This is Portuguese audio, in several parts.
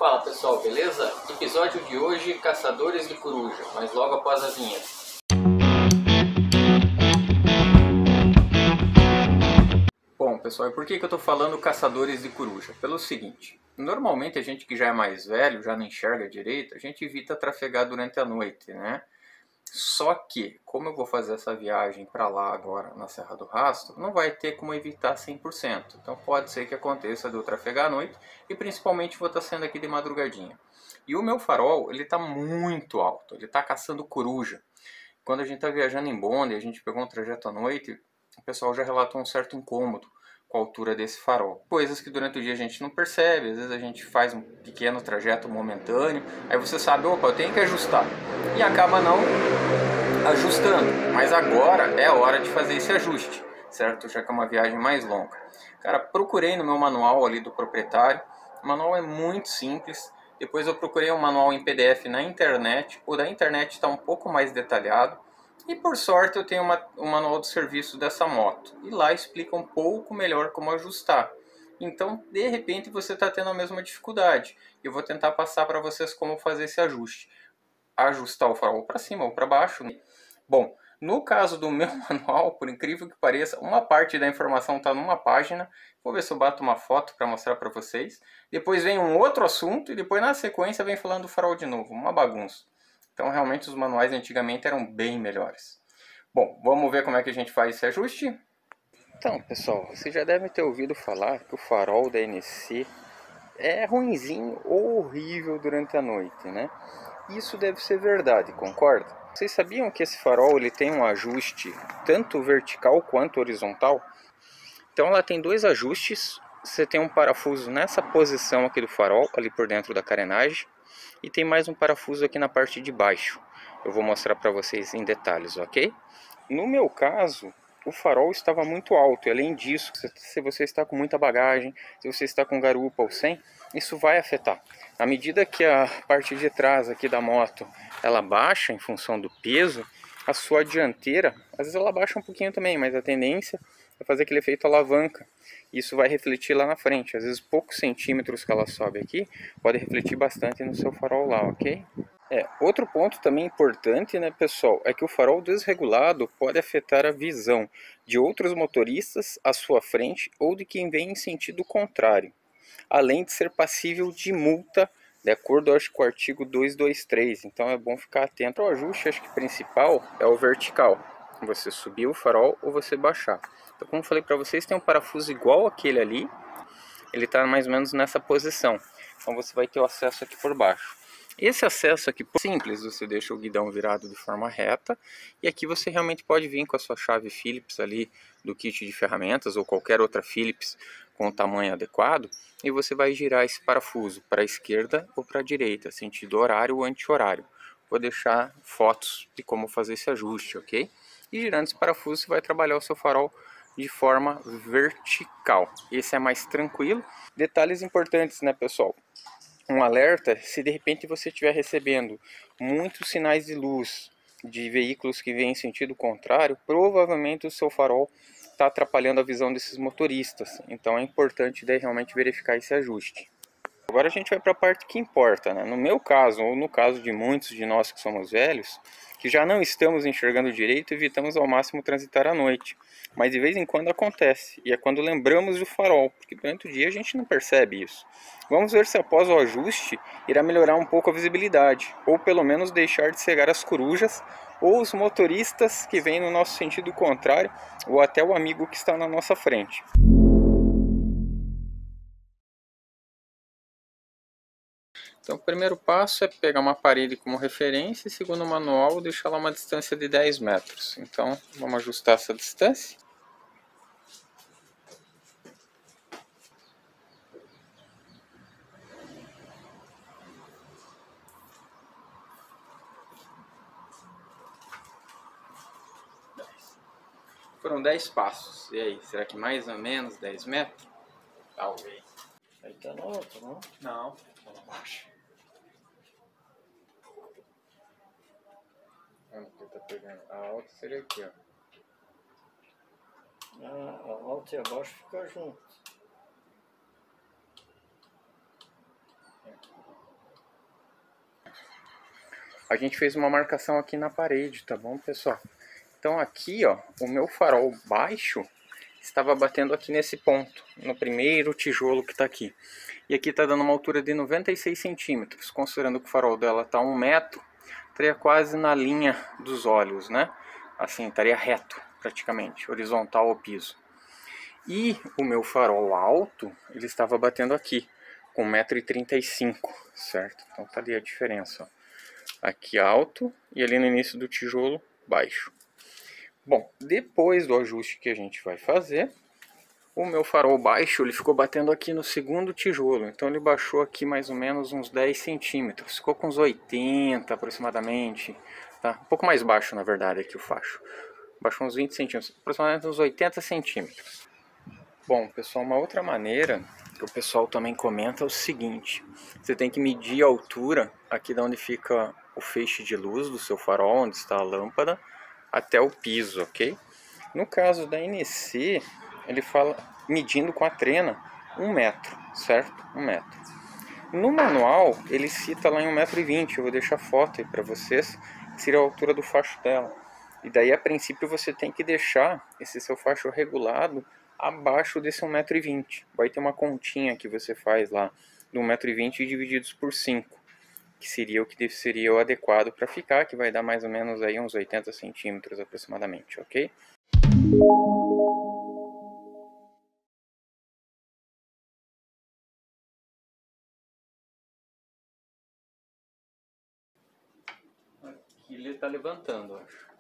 Fala pessoal, beleza? Episódio de hoje, Caçadores de Coruja, mas logo após a vinheta. Bom pessoal, e por que eu tô falando Caçadores de Coruja? Pelo seguinte, normalmente a gente que já é mais velho, já não enxerga direito, a gente evita trafegar durante a noite, né? Só que, como eu vou fazer essa viagem para lá agora, na Serra do Rastro, não vai ter como evitar 100%. Então pode ser que aconteça de eu trafegar à noite e principalmente vou estar saindo aqui de madrugadinha. E o meu farol, ele está muito alto, ele está caçando coruja. Quando a gente está viajando em bonde, a gente pegou um trajeto à noite, o pessoal já relatou um certo incômodo com a altura desse farol. Coisas que durante o dia a gente não percebe, às vezes a gente faz um pequeno trajeto momentâneo, aí você sabe, opa, eu tenho que ajustar. E acaba não ajustando, mas agora é a hora de fazer esse ajuste, certo? Já que é uma viagem mais longa. Cara, procurei no meu manual ali do proprietário, o manual é muito simples. Depois eu procurei um manual em PDF na internet, o da internet está um pouco mais detalhado. E por sorte eu tenho um manual de serviço dessa moto, e lá explica um pouco melhor como ajustar. Então, de repente, você está tendo a mesma dificuldade. Eu vou tentar passar para vocês como fazer esse ajuste. Ajustar o farol para cima ou para baixo. Bom, no caso do meu manual, por incrível que pareça, uma parte da informação está numa página. Vou ver se eu bato uma foto para mostrar para vocês. Depois vem um outro assunto e depois na sequência vem falando do farol de novo. Uma bagunça. Então realmente os manuais antigamente eram bem melhores. Bom, vamos ver como é que a gente faz esse ajuste? Então, pessoal, vocês já devem ter ouvido falar que o farol da NC é ruinzinho ou horrível durante a noite, né? Isso deve ser verdade, concorda? Vocês sabiam que esse farol ele tem um ajuste tanto vertical quanto horizontal? Então ela tem dois ajustes. Você tem um parafuso nessa posição aqui do farol, ali por dentro da carenagem, e tem mais um parafuso aqui na parte de baixo. Eu vou mostrar para vocês em detalhes, ok? No meu caso, o farol estava muito alto, e além disso, se você está com muita bagagem, se você está com garupa ou sem, isso vai afetar. À medida que a parte de trás aqui da moto, ela baixa em função do peso, a sua dianteira, às vezes ela baixa um pouquinho também, mas a tendência é fazer aquele efeito alavanca. Isso vai refletir lá na frente, às vezes poucos centímetros que ela sobe aqui, pode refletir bastante no seu farol lá, ok? Outro ponto também importante, né, pessoal, é que o farol desregulado pode afetar a visão de outros motoristas à sua frente ou de quem vem em sentido contrário, além de ser passível de multa, de acordo, acho, com o artigo 223. Então é bom ficar atento. O ajuste, acho que principal é o vertical, você subir o farol ou você baixar. Então, como eu falei para vocês, tem um parafuso igual aquele ali, ele está mais ou menos nessa posição, então você vai ter o acesso aqui por baixo. Esse acesso aqui simples, você deixa o guidão virado de forma reta, e aqui você realmente pode vir com a sua chave Phillips ali do kit de ferramentas ou qualquer outra Phillips com o tamanho adequado, e você vai girar esse parafuso para a esquerda ou para a direita, sentido horário ou anti-horário. Vou deixar fotos de como fazer esse ajuste, ok? E girando esse parafuso você vai trabalhar o seu farol de forma vertical. Esse é mais tranquilo. Detalhes importantes, né, pessoal? Um alerta se de repente você estiver recebendo muitos sinais de luz de veículos que vêm em sentido contrário, provavelmente o seu farol está atrapalhando a visão desses motoristas. Então é importante daí realmente verificar esse ajuste. Agora a gente vai para a parte que importa, né? No meu caso, ou no caso de muitos de nós que somos velhos, que já não estamos enxergando direito, evitamos ao máximo transitar à noite. Mas de vez em quando acontece, e é quando lembramos do farol, porque durante o dia a gente não percebe isso. Vamos ver se após o ajuste irá melhorar um pouco a visibilidade, ou pelo menos deixar de cegar as corujas, ou os motoristas que vêm no nosso sentido contrário, ou até o amigo que está na nossa frente. Então o primeiro passo é pegar uma parede como referência e segundo o manual deixar lá uma distância de 10 metros. Então vamos ajustar essa distância. Foram 10 passos. E aí, será que mais ou menos 10 metros? Talvez. Aí tá na outra, não? Não, tá lá embaixo. Onde que tá pegando? A alta seria aqui, ó. A alta e a baixa fica junto. a gente fez uma marcação aqui na parede, tá bom, pessoal? Então aqui, ó, o meu farol baixo estava batendo aqui nesse ponto, no primeiro tijolo que está aqui. E aqui está dando uma altura de 96 centímetros, considerando que o farol dela está 1 metro, estaria quase na linha dos olhos, né? Assim, estaria reto, praticamente, horizontal ao piso. E o meu farol alto, ele estava batendo aqui, com 1,35 m, certo? Então tá ali a diferença, ó. Aqui alto e ali no início do tijolo baixo. Bom, depois do ajuste que a gente vai fazer, o meu farol baixo ele ficou batendo aqui no segundo tijolo, então ele baixou aqui mais ou menos uns 10 centímetros, ficou com uns 80 aproximadamente, tá? Um pouco mais baixo na verdade aqui o facho, baixou uns 20 centímetros, aproximadamente uns 80 centímetros. Bom, pessoal, uma outra maneira que o pessoal também comenta é o seguinte: você tem que medir a altura aqui de onde fica o feixe de luz do seu farol, onde está a lâmpada, até o piso, ok? No caso da NEC, ele fala medindo com a trena 1 metro, certo? 1 metro. No manual, ele cita lá em 1,20 m, eu vou deixar foto aí para vocês, que seria a altura do facho dela. E daí, a princípio, você tem que deixar esse seu facho regulado abaixo desse 1,20 m. Vai ter uma continha que você faz lá do 1,20 m divididos por 5, que seria o que seria o adequado para ficar, que vai dar mais ou menos aí uns 80 centímetros aproximadamente, ok? Aqui ele está levantando, acho.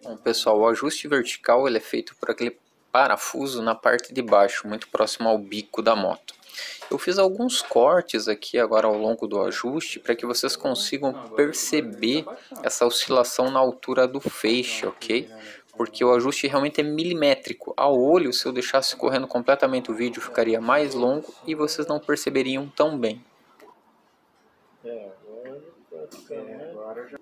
Bom, pessoal, o ajuste vertical ele é feito por aquele parafuso na parte de baixo, muito próximo ao bico da moto. Eu fiz alguns cortes aqui agora ao longo do ajuste para que vocês consigam perceber essa oscilação na altura do feixe, ok? Porque o ajuste realmente é milimétrico. A olho, se eu deixasse correndo completamente o vídeo, ficaria mais longo e vocês não perceberiam tão bem. Agora já.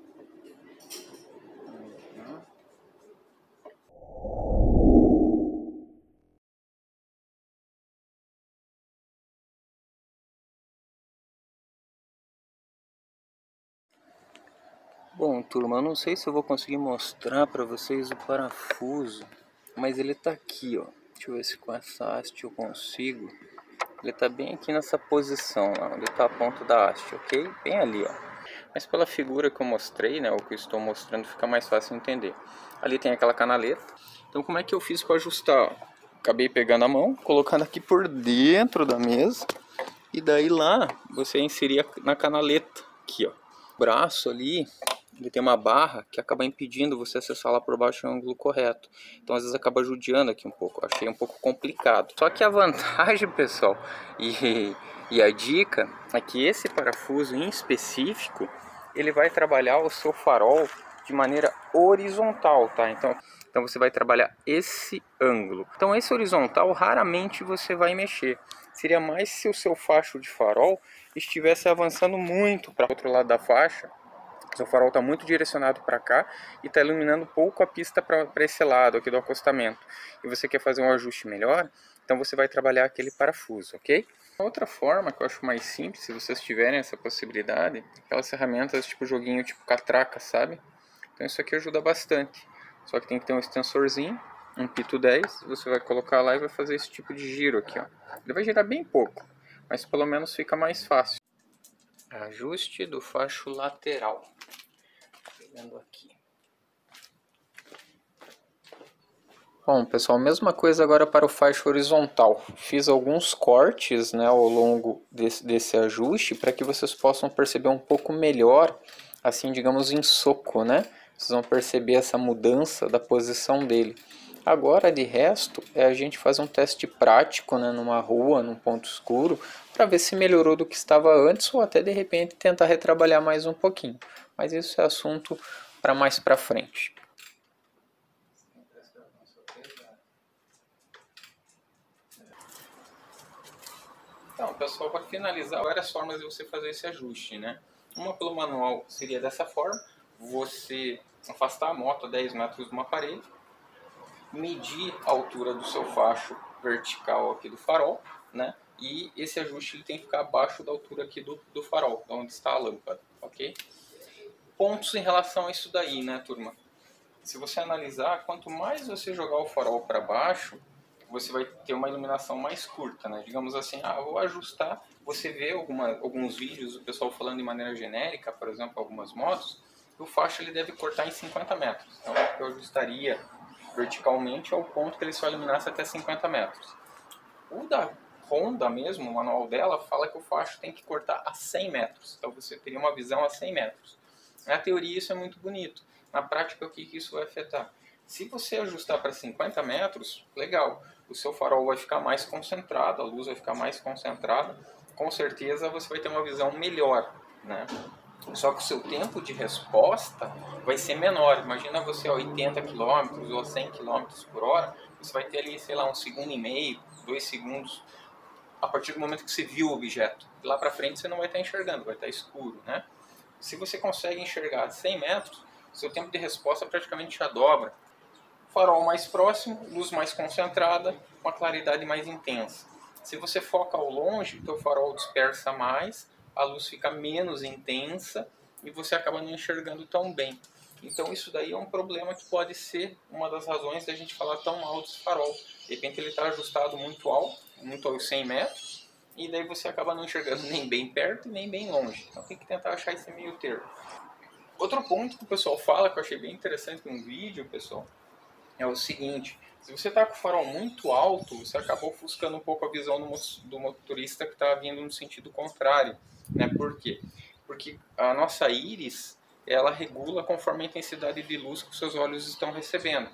Bom, turma, eu não sei se eu vou conseguir mostrar para vocês o parafuso, mas ele tá aqui, ó. Deixa eu ver se com essa haste eu consigo. Ele tá bem aqui nessa posição, lá, onde tá a ponta da haste, ok? Bem ali, ó. Mas pela figura que eu mostrei, né, o que eu estou mostrando, fica mais fácil entender. Ali tem aquela canaleta. Então como é que eu fiz para ajustar? Ó? Acabei pegando a mão, colocando aqui por dentro da mesa. E daí lá, você inseria na canaleta, aqui, ó. O braço ali, ele tem uma barra que acaba impedindo você acessar lá por baixo no ângulo correto. Então às vezes acaba judiando aqui um pouco. Eu achei um pouco complicado. Só que a vantagem, pessoal, e a dica é que esse parafuso em específico, ele vai trabalhar o seu farol de maneira horizontal, tá? Então você vai trabalhar esse ângulo. Então esse horizontal raramente você vai mexer. Seria mais se o seu facho de farol estivesse avançando muito para o outro lado da faixa. Seu farol está muito direcionado para cá e está iluminando pouco a pista para esse lado aqui do acostamento. E você quer fazer um ajuste melhor, então você vai trabalhar aquele parafuso, ok? Outra forma que eu acho mais simples, se vocês tiverem essa possibilidade, aquelas ferramentas tipo joguinho tipo catraca, sabe? Então isso aqui ajuda bastante. Só que tem que ter um extensorzinho, um pito 10, você vai colocar lá e vai fazer esse tipo de giro aqui, ó. Ele vai girar bem pouco, mas pelo menos fica mais fácil. Ajuste do facho lateral. Pegando aqui. Bom, pessoal, mesma coisa agora para o facho horizontal. Fiz alguns cortes, né, ao longo desse ajuste para que vocês possam perceber um pouco melhor, assim, digamos, em soco, né? Vocês vão perceber essa mudança da posição dele. Agora, de resto, é a gente fazer um teste prático, né, numa rua, num ponto escuro, para ver se melhorou do que estava antes ou até, de repente, tentar retrabalhar mais um pouquinho. Mas isso é assunto para mais para frente. Então, pessoal, para finalizar, várias formas de você fazer esse ajuste, né? Uma pelo manual seria dessa forma: você afastar a moto a 10 metros de uma parede, medir a altura do seu facho vertical aqui do farol, né? e esse ajuste ele tem que ficar abaixo da altura aqui do farol, onde está a lâmpada, ok? Pontos em relação a isso daí, né, turma? Se você analisar, quanto mais você jogar o farol para baixo, você vai ter uma iluminação mais curta, né? Digamos assim, vou ajustar. Você vê alguns vídeos do pessoal falando de maneira genérica, por exemplo, algumas motos, o facho ele deve cortar em 50 metros. Então eu ajustaria verticalmente ao ponto que ele só iluminasse até 50 metros. O da Honda mesmo, o manual dela, fala que o facho tem que cortar a 100 metros. Então você teria uma visão a 100 metros. Na teoria isso é muito bonito. Na prática, o que isso vai afetar? Se você ajustar para 50 metros, legal. O seu farol vai ficar mais concentrado, a luz vai ficar mais concentrada. Com certeza você vai ter uma visão melhor, né? Só que o seu tempo de resposta vai ser menor. Imagina você a 80 km ou a 100 km por hora, você vai ter ali, sei lá, 1,5 segundo, 2 segundos, a partir do momento que você viu o objeto. Lá para frente você não vai estar enxergando, vai estar escuro, né? Se você consegue enxergar 100 metros, seu tempo de resposta praticamente já dobra. Farol mais próximo, luz mais concentrada, uma claridade mais intensa. Se você foca ao longe, o farol dispersa mais, a luz fica menos intensa e você acaba não enxergando tão bem. Então isso daí é um problema que pode ser uma das razões da gente falar tão mal desse farol. De repente ele está ajustado muito alto, muito aos 100 metros, e daí você acaba não enxergando nem bem perto e nem bem longe. Então tem que tentar achar esse meio termo. Outro ponto que o pessoal fala, que eu achei bem interessante num vídeo, pessoal, é o seguinte: se você está com o farol muito alto, você acaba ofuscando um pouco a visão do motorista que está vindo no sentido contrário, né? Por quê? Porque a nossa íris, ela regula conforme a intensidade de luz que os seus olhos estão recebendo.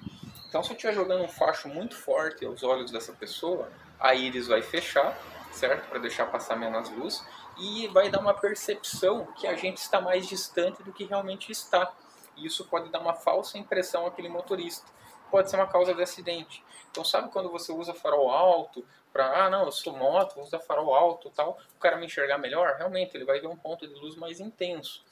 Então, se eu estiver jogando um facho muito forte aos olhos dessa pessoa, a íris vai fechar, certo? Para deixar passar menos luz, e vai dar uma percepção que a gente está mais distante do que realmente está. E isso pode dar uma falsa impressão àquele motorista. Pode ser uma causa de acidente. Então, sabe quando você usa farol alto para, não, eu sou moto, vou usar farol alto e tal, o cara me enxergar melhor? Realmente, ele vai ver um ponto de luz mais intenso,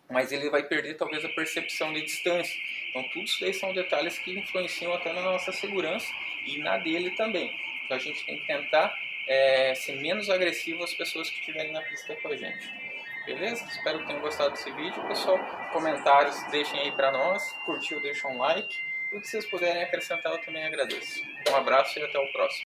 mas ele vai perder talvez a percepção de distância. Então, tudo isso daí são detalhes que influenciam até na nossa segurança e na dele também. Então, a gente tem que tentar ser menos agressivo às pessoas que estiverem na pista com a gente. Beleza? Espero que tenham gostado desse vídeo, pessoal. Comentários deixem aí para nós. Curtiu, deixa um like. E o que vocês puderem acrescentar eu também agradeço. Um abraço e até o próximo.